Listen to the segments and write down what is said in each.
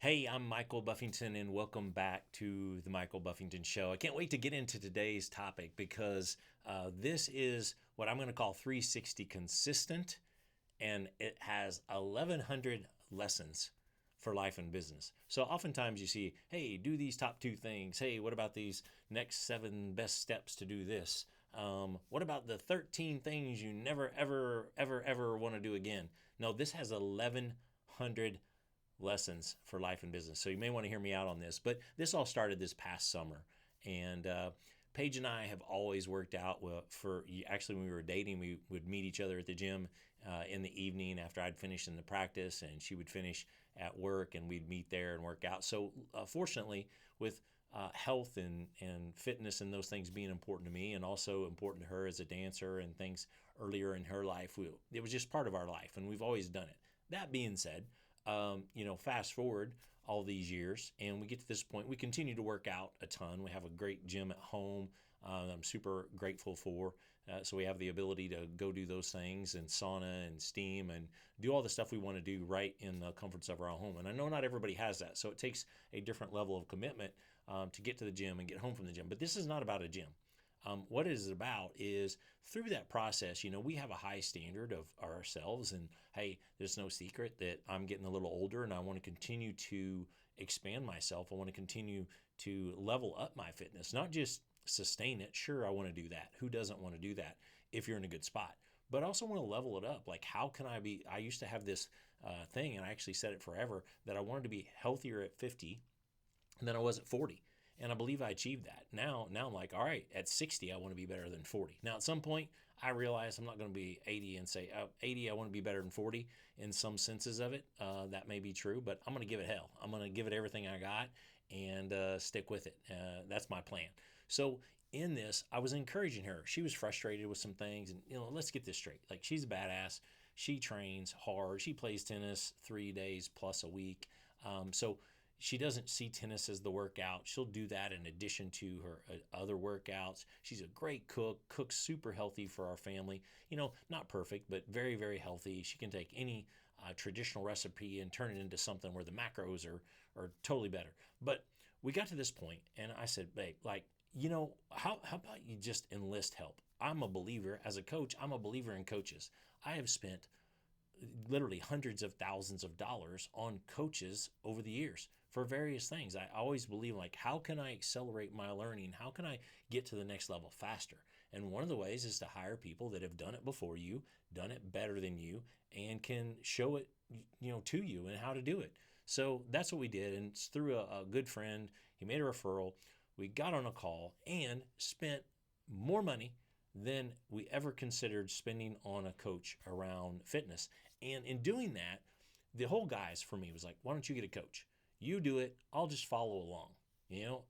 Hey, I'm Michael Buffington, and welcome back to the Michael Buffington Show. I can't wait to get into today's topic because this is what I'm going to call 360 consistent, and it has 1,100 lessons for life and business. So oftentimes you see, hey, do these top two things. Hey, what about these next 7 best steps to do this? What about the 13 things you never, ever, ever, ever want to do again? No, this has 1,100 lessons for life and business. So you may want to hear me out on this. But this all started this past summer. And Paige and I have always worked out for actually, when we were dating, we would meet each other at the gym in the evening after I'd finished in the practice, and she would finish at work, and we'd meet there and work out. So fortunately, with health and fitness and those things being important to me and also important to her as a dancer and things earlier in her life, it was just part of our life, and we've always done it. That being said, fast forward all these years and we get to this point, we continue to work out a ton. We have a great gym at home I'm super grateful for. So we have the ability to go do those things and sauna and steam and do all the stuff we want to do right in the comforts of our own home. And I know not everybody has that. So it takes a different level of commitment to get to the gym and get home from the gym. But this is not about a gym. What it is about is through that process, we have a high standard of ourselves. And hey, there's no secret that I'm getting a little older and I want to continue to expand myself. I want to continue to level up my fitness, not just sustain it. Sure, I want to do that. Who doesn't want to do that if you're in a good spot? But I also want to level it up. Like, how can I be? I used to have this thing, and I actually said it forever, that I wanted to be healthier at 50 than I was at 40. And I believe I achieved that. Now I'm like, all right, at 60, I want to be better than 40. Now, at some point, I realize I'm not going to be 80 and say, 80, I want to be better than 40 in some senses of it. That may be true, but I'm going to give it hell. I'm going to give it everything I got and stick with it. That's my plan. So in this, I was encouraging her. She was frustrated with some things. And, let's get this straight. Like, she's a badass. She trains hard. She plays tennis 3 days plus a week. So she doesn't see tennis as the workout. She'll do that in addition to her other workouts. She's a great cook, cooks super healthy for our family. Not perfect, but very, very healthy. She can take any traditional recipe and turn it into something where the macros are totally better. But we got to this point, and I said, babe, how about you just enlist help? I'm a believer, as a coach, I'm a believer in coaches. I have spent literally hundreds of thousands of dollars on coaches over the years for various things. I always believe, like, how can I accelerate my learning? How can I get to the next level faster? And one of the ways is to hire people that have done it before you, done it better than you, and can show it, to you and how to do it. So that's what we did. And it's through a good friend. He made a referral. We got on a call and spent more money than we ever considered spending on a coach around fitness. And in doing that, the whole guys for me was like, why don't you get a coach? You do it, I'll just follow along.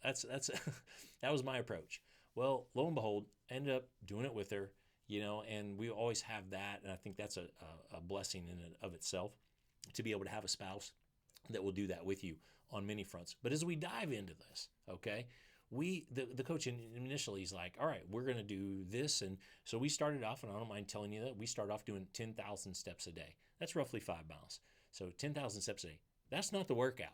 That's that was my approach. Well, lo and behold, I ended up doing it with her, and we always have that. And I think that's a blessing in and of itself to be able to have a spouse that will do that with you on many fronts. But as we dive into this, okay, the coach initially is like, all right, we're going to do this. And so we started off, and I don't mind telling you that, we started off doing 10,000 steps a day. That's roughly 5 miles. So 10,000 steps a day. That's not the workout.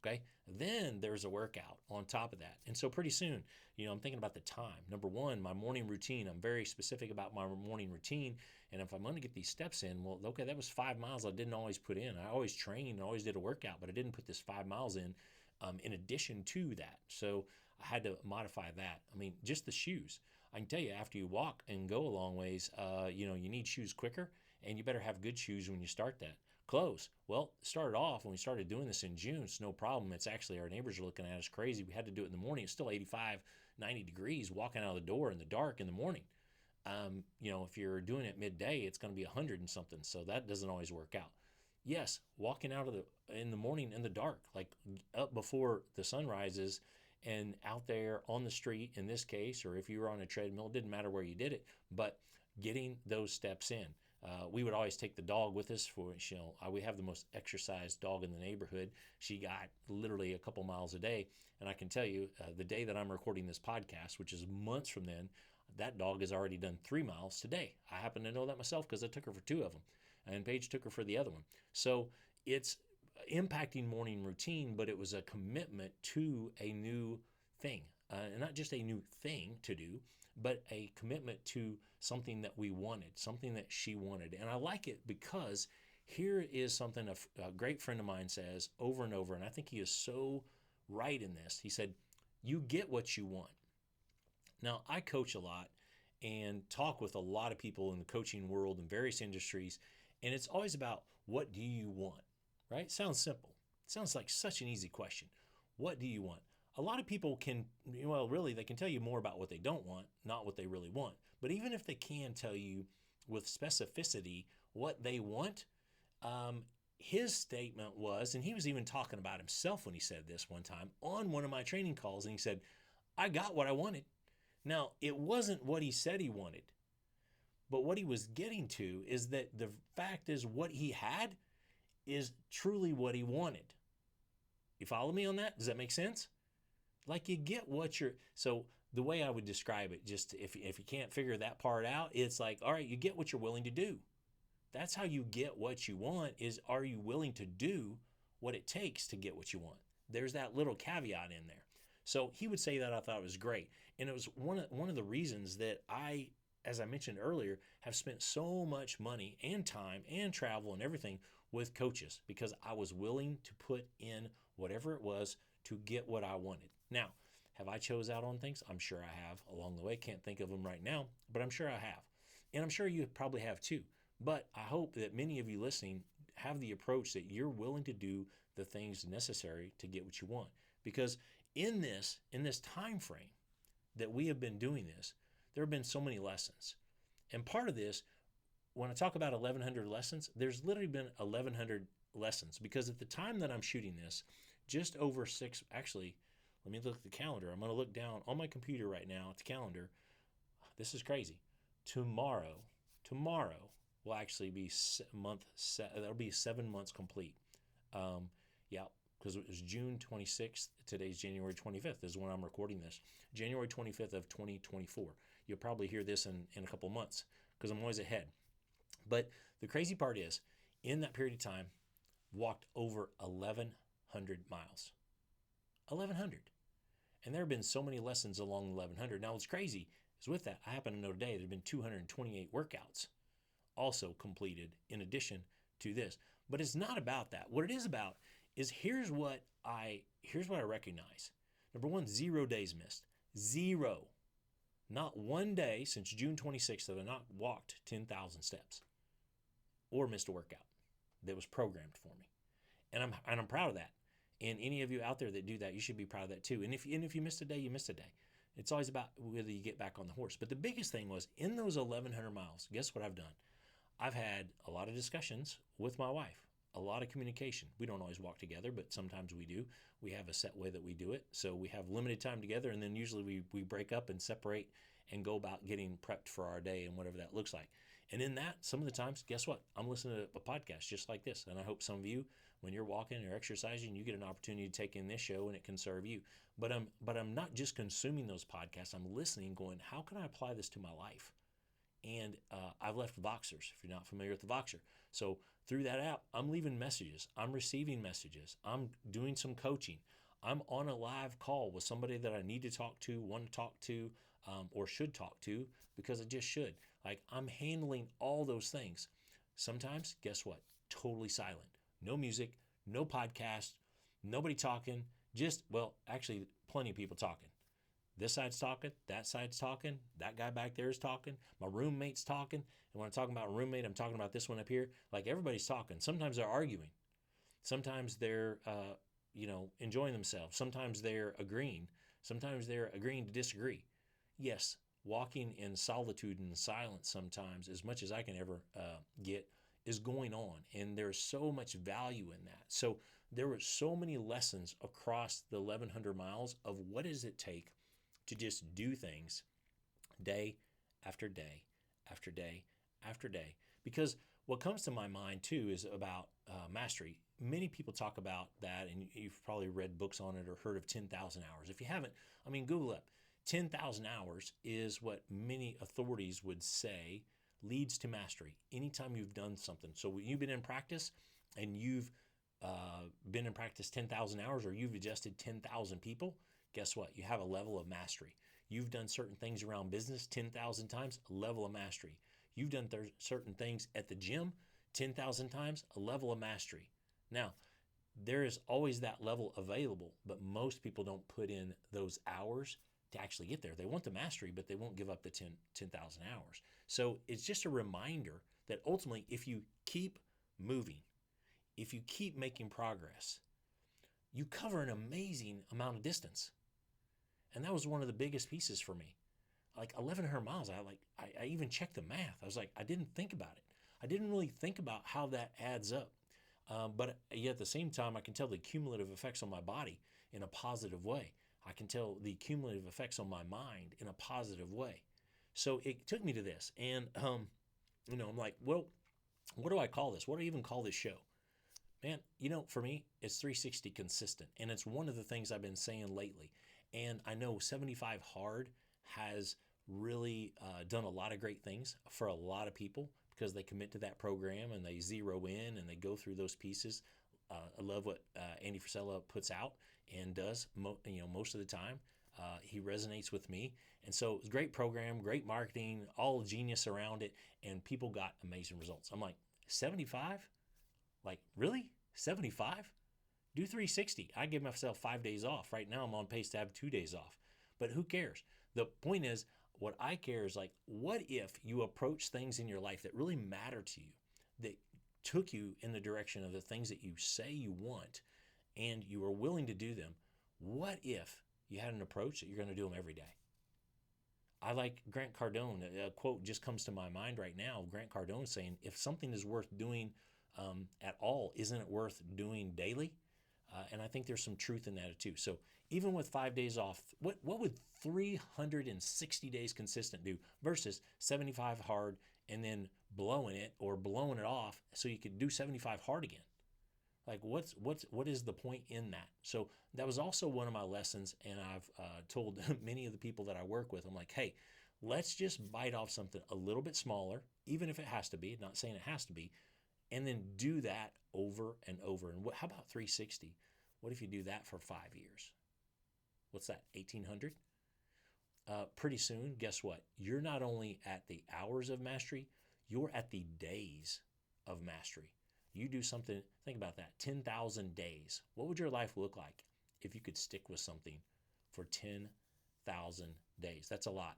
Okay. Then there's a workout on top of that. And so pretty soon, I'm thinking about the time. Number one, my morning routine. I'm very specific about my morning routine. And if I'm going to get these steps in, well, okay, that was 5 miles I didn't always put in. I always trained and always did a workout, but I didn't put this 5 miles in addition to that. So I had to modify that. I mean, just the shoes. I can tell you, after you walk and go a long ways, you need shoes quicker, and you better have good shoes when you start that. Clothes. Well, started off when we started doing this in June, it's no problem. It's actually, our neighbors are looking at us crazy. We had to do it in the morning. It's still 85, 90 degrees walking out of the door in the dark in the morning. If you're doing it midday, it's going to be 100 and something. So that doesn't always work out. Yes, walking out in the morning in the dark, like up before the sun rises and out there on the street in this case, or if you were on a treadmill, it didn't matter where you did it, but getting those steps in. We would always take the dog with us we have the most exercised dog in the neighborhood. She got literally a couple miles a day. And I can tell you, the day that I'm recording this podcast, which is months from then, that dog has already done 3 miles today. I happen to know that myself because I took her for 2 of them, and Paige took her for the other one. So it's impacting morning routine, but it was a commitment to a new thing. And not just a new thing to do, but a commitment to something that we wanted, something that she wanted. And I like it because here is something a great friend of mine says over and over, and I think he is so right in this. He said, "You get what you want." Now, I coach a lot and talk with a lot of people in the coaching world in various industries, and it's always about, what do you want? Right? Sounds simple. Sounds like such an easy question. What do you want? A lot of people can, well, really, they can tell you more about what they don't want, not what they really want. But even if they can tell you with specificity what they want, um, his statement was, and he was even talking about himself when he said this one time on one of my training calls, and he said, "I got what I wanted." Now, it wasn't what he said he wanted, but what he was getting to is that the fact is, what he had is truly what he wanted. You follow me on that? Does that make sense? Like, you get what you're, so the way I would describe it, just if you can't figure that part out, it's like, all right, you get what you're willing to do. That's how you get what you want, is, are you willing to do what it takes to get what you want? There's that little caveat in there. So he would say that. I thought it was great. And it was one of the reasons that I, as I mentioned earlier, have spent so much money and time and travel and everything with coaches, because I was willing to put in whatever it was to get what I wanted. Now, have I chose out on things? I'm sure I have along the way. Can't think of them right now, but I'm sure I have. And I'm sure you probably have too. But I hope that many of you listening have the approach that you're willing to do the things necessary to get what you want. Because in this time frame that we have been doing this, there have been so many lessons. And part of this, when I talk about 1,100 lessons, there's literally been 1,100 lessons, because at the time that I'm shooting this, just over six, actually, let me look at the calendar. I'm going to look down on my computer right now at the calendar. This is crazy. Tomorrow will actually be that'll be 7 months complete. Yeah, because it was June 26th. Today's January 25th is when I'm recording this. January 25th of 2024. You'll probably hear this in a couple months, because I'm always ahead. But the crazy part is, in that period of time, walked over 1,100 miles. 1,100. And there have been so many lessons along 1,100. Now, what's crazy is, with that, I happen to know today there have been 228 workouts also completed in addition to this. But it's not about that. What it is about is, here's what I recognize. Number one, 0 days missed. 0. Not one day since June 26th that I not walked 10,000 steps or missed a workout that was programmed for me. And I'm proud of that. And any of you out there that do that, you should be proud of that too. And if you missed a day, you missed a day. It's always about whether you get back on the horse. But the biggest thing was, in those 1,100 miles, guess what I've done? I've had a lot of discussions with my wife, a lot of communication. We don't always walk together, but sometimes we do. We have a set way that we do it. So we have limited time together, and then usually we break up and separate and go about getting prepped for our day and whatever that looks like. And in that, some of the times, guess what? I'm listening to a podcast just like this. And I hope some of you, when you're walking or exercising, you get an opportunity to take in this show and it can serve you. But I'm not just consuming those podcasts. I'm listening, going, how can I apply this to my life? And I've left Voxers, if you're not familiar with the Voxer. So through that app, I'm leaving messages. I'm receiving messages. I'm doing some coaching. I'm on a live call with somebody that I need to talk to, want to talk to, or should talk to, because I just should. Like, I'm handling all those things. Sometimes, guess what? Totally silent. No music, no podcast, nobody talking. Actually, plenty of people talking. This side's talking, that side's talking, that guy back there is talking, my roommate's talking. And when I'm talking about a roommate, I'm talking about this one up here. Like, everybody's talking. Sometimes they're arguing. Sometimes they're, enjoying themselves. Sometimes they're agreeing. Sometimes they're agreeing to disagree. Yes, walking in solitude and silence sometimes, as much as I can ever get, is going on. And there's so much value in that. So there were so many lessons across the 1,100 miles of what does it take to just do things day after day after day after day. Because what comes to my mind too is about mastery. Many people talk about that, and you've probably read books on it or heard of 10,000 hours. If you haven't, Google it. 10,000 hours is what many authorities would say leads to mastery. Anytime you've done something. So when you've been in practice and you've been in practice 10,000 hours or you've adjusted 10,000 people, guess what? You have a level of mastery. You've done certain things around business 10,000 times, a level of mastery. You've done certain things at the gym 10,000 times, a level of mastery. Now, there is always that level available, but most people don't put in those hours to actually get there. They want the mastery, but they won't give up the 10,000 hours. So it's just a reminder that ultimately, if you keep moving, if you keep making progress, you cover an amazing amount of distance. And that was one of the biggest pieces for me. Like 1,100 miles, I even checked the math. I was like, I didn't think about it. I didn't really think about how that adds up. But yet at the same time, I can tell the cumulative effects on my body in a positive way. I can tell the cumulative effects on my mind in a positive way. So it took me to this. And, I'm like, well, what do I call this? What do I even call this show? Man, for me, it's 360 consistent. And it's one of the things I've been saying lately. And I know 75 Hard has really done a lot of great things for a lot of people because they commit to that program and they zero in and they go through those pieces. I love what Andy Frisella puts out and does most of the time. He resonates with me. And so it was a great program, great marketing, all genius around it, and people got amazing results. I'm like, 75? Like, really? 75? Do 360. I give myself 5 days off. Right now I'm on pace to have 2 days off. But who cares? The point is, what I care is like, what if you approach things in your life that really matter to you, that took you in the direction of the things that you say you want, and you are willing to do them? What if you had an approach that you're going to do them every day? I like Grant Cardone. A quote just comes to my mind right now. Grant Cardone saying, if something is worth doing at all, isn't it worth doing daily? And I think there's some truth in that too. So even with 5 days off, what would 360 days consistent do versus 75 hard and then blowing it or blowing it off so you could do 75 hard again? Like what is the point in that? So that was also one of my lessons, and I've told many of the people that I work with, I'm like, hey, let's just bite off something a little bit smaller, even if it has to be, not saying it has to be, and then do that over and over. And how about 360? What if you do that for 5 years? What's that, 1,800? Pretty soon, guess what? You're not only at the hours of mastery, you're at the days of mastery. You do something, think about that, 10,000 days. What would your life look like if you could stick with something for 10,000 days? That's a lot.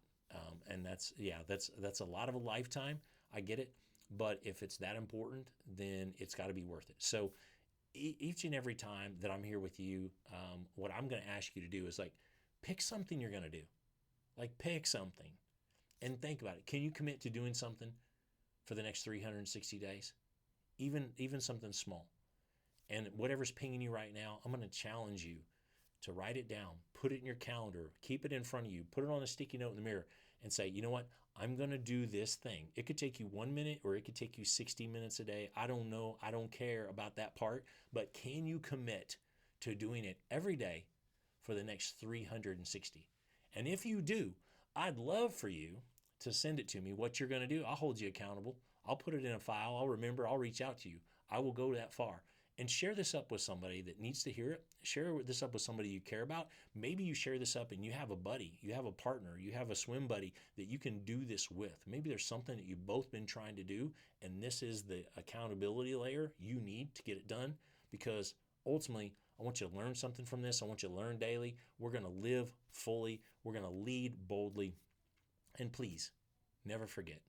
And that's a lot of a lifetime. I get it. But if it's that important, then it's got to be worth it. So each and every time that I'm here with you, what I'm going to ask you to do is like, pick something you're going to do. Like, pick something and think about it. Can you commit to doing something for the next 360 days? Even something small. And whatever's pinging you right now, I'm going to challenge you to write it down, put it in your calendar, keep it in front of you, put it on a sticky note in the mirror and say, you know what? I'm going to do this thing. It could take you 1 minute or it could take you 60 minutes a day. I don't know. I don't care about that part. But can you commit to doing it every day for the next 360? And if you do, I'd love for you to send it to me, what you're going to do. I'll hold you accountable. I'll put it in a file. I'll remember. I'll reach out to you. I will go that far. And share this up with somebody that needs to hear it. Share this up with somebody you care about. Maybe you share this up and you have a buddy, you have a partner, you have a swim buddy that you can do this with. Maybe there's something that you've both been trying to do, and this is the accountability layer you need to get it done, because ultimately, I want you to learn something from this. I want you to learn daily. We're going to live fully. We're going to lead boldly. And please, never forget,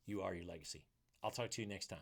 you are your legacy. I'll talk to you next time.